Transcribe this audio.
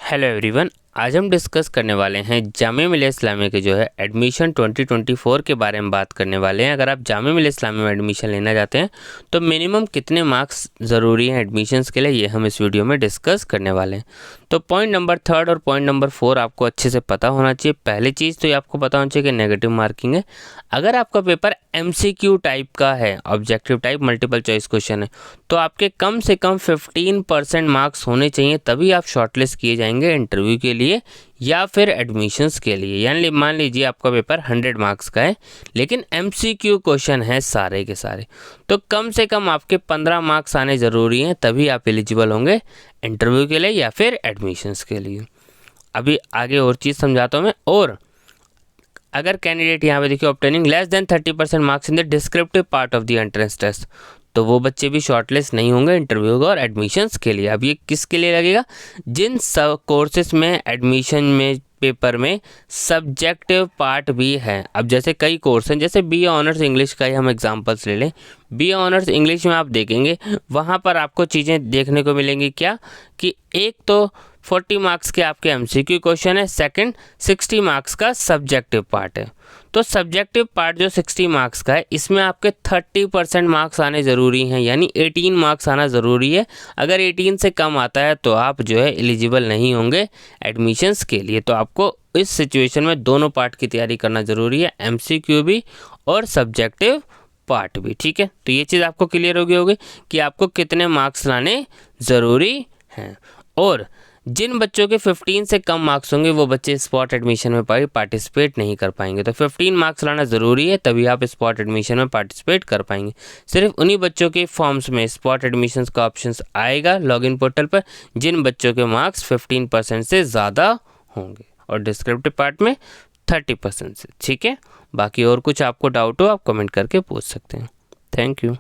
Hello everyone, आज हम discuss करने वाले हैं जामिया मिलिया इस्लामिया के जो है एडमिशन 2024 के बारे में बात करने वाले हैं। अगर आप जामिया मिलिया इस्लामिया में एडमिशन लेना चाहते हैं तो मिनिमम कितने मार्क्स ज़रूरी हैं एडमिशन्स के लिए, ये हम इस वीडियो में डिस्कस करने वाले हैं। तो पॉइंट नंबर 3 और पॉइंट नंबर 4 आपको अच्छे से पता होना चाहिए। पहली चीज़ तो ये आपको पता होना चाहिए कि नेगेटिव मार्किंग है। अगर आपका पेपर MCQ टाइप का है, objective type multiple choice question है, तो आपके कम से कम 15% मार्क्स होने चाहिए, तभी आप शॉर्टलिस्ट किए जाएंगे इंटरव्यू के लिए या फिर एडमिशन्स के लिए। यानी मान लीजिए आपका पेपर 100 मार्क्स का है लेकिन MCQ क्वेश्चन है सारे के सारे, तो कम से कम आपके 15 मार्क्स आने ज़रूरी हैं, तभी आप एलिजिबल होंगे इंटरव्यू के लिए या फिर एडमिशन्स के लिए। अभी आगे और चीज़ समझाता हूँ मैं। और अगर कैंडिडेट यहाँ पे देखिए obtaining less than 30% marks in the descriptive part of the entrance test, तो वो बच्चे भी शॉर्टलिस्ट नहीं होंगे इंटरव्यू और एडमिशन्स के लिए। अब ये किसके लिए लगेगा? जिन सब कोर्सेज में एडमिशन में पेपर में सब्जेक्टिव पार्ट भी है। अब जैसे कई कोर्स हैं, जैसे BA ऑनर्स इंग्लिश का ही हम एग्जांपल्स ले लें। BA ऑनर्स इंग्लिश में आप देखेंगे वहाँ पर आपको चीज़ें देखने को मिलेंगी क्या कि एक तो 40 मार्क्स के आपके MCQ क्वेश्चन है, सेकंड 60 मार्क्स का सब्जेक्टिव पार्ट है। तो सब्जेक्टिव पार्ट जो 60 मार्क्स का है, इसमें आपके 30% मार्क्स आने ज़रूरी हैं, यानी 18 मार्क्स आना ज़रूरी है। अगर 18 से कम आता है तो आप जो है एलिजिबल नहीं होंगे एडमिशन्स के लिए। तो आपको इस सिचुएशन में दोनों पार्ट की तैयारी करना ज़रूरी है, MCQ भी और सब्जेक्टिव पार्ट भी। ठीक है, तो ये चीज़ आपको क्लियर होगी कि आपको कितने मार्क्स लाने ज़रूरी हैं। और जिन बच्चों के 15 से कम मार्क्स होंगे वो बच्चे स्पॉट एडमिशन में पार्टिसिपेट नहीं कर पाएंगे। तो 15 मार्क्स लाना ज़रूरी है, तभी आप स्पॉट एडमिशन में पार्टिसिपेट कर पाएंगे। सिर्फ उन्हीं बच्चों के फॉर्म्स में स्पॉट एडमिशन का ऑप्शन आएगा लॉगिन पोर्टल पर जिन बच्चों के मार्क्स 15% से ज़्यादा होंगे और डिस्क्रिप्टिव पार्ट में 30% से। ठीक है, बाकी और कुछ आपको डाउट हो आप कमेंट करके पूछ सकते हैं। Thank you.